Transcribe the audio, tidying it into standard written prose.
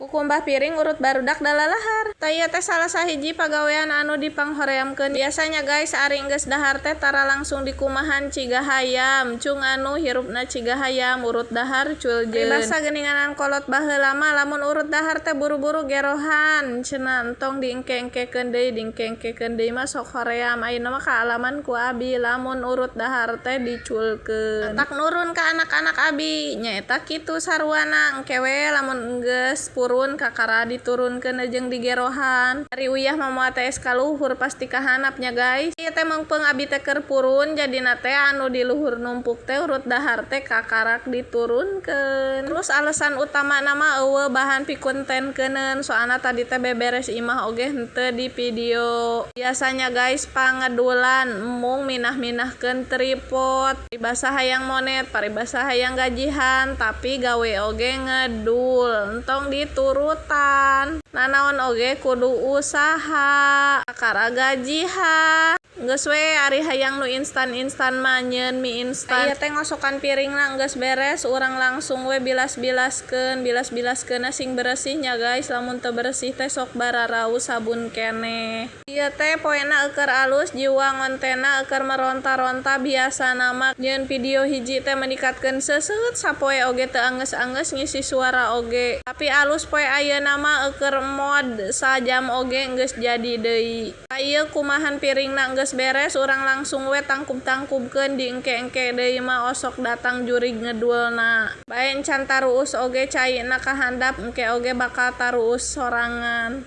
Kukumbah piring urut barudak dalalahar. Taya teh salah sahiji pagawean anu dipanghoreamkeun. Biasanya guys ari geus dahar teh tara langsung dikumahan cigah hayam. Cung anu hirupna cigah hayam urut dahar culjeun. Peribasa geuninganan kolot baheula mah lamun urut dahar teh buru-buru gerohan. Cenah entong diengke-engkekeun deui, mah sok hoream. Ayeuna mah kaalaman ku abi lamun urut dahar teh diculkeun. Tak nurun ka anak-anak abi nyaeta kitu saruana engke we lamun geus purun kakara diturunkeun jeung digerohan. Ari uyah mah teh es kaluhur pasti kahanapnya guys. Ieu teh meungpeung abi teh keur purun jadina teh anu di luhur numpuk teh urut dahar teh kakarak diturunkeun. Terus alasan utama nama eueuh bahan pikuntenkeun soalna tadi teh beberes imah oge henteu di video. Biasanya guys pangedulan mung minah-minahkeun tripod. Paribasa hayang monet, paribasa hayang gajihan, tapi gawe oge ngedul. Entong diturutan. Nanaon oge kudu usaha. Kakara gajihan. Geus we ari hayang nu instan-instan mah nyeun mie instan. Ieu teh ngosokan piringna geus beres, urang langsung we bilas-bilaskeun. Bilas-bilaskeunna sing bersih nya guys. Lamun teu bersih teh sok bararaus sabun keneh. Ieu teh poena eukeur alus, jiwa ngontena eukeur meronta-ronta biasana mah nyeun video hiji teh meningkatkeun seuseut sapoe oge teu angeus-angeus ngisi suara oge. Tapi alus poe ayeuna mah eukeur mod sajam oge geus jadi deui. Ieu kumahan piringna geus beres urang langsung we tangkub-tangkubkeun diengke-engke deui mah osok datang jurig ngedulna. Bae encan taruus oge caina kahandap engke oge bakal taruus sorangan.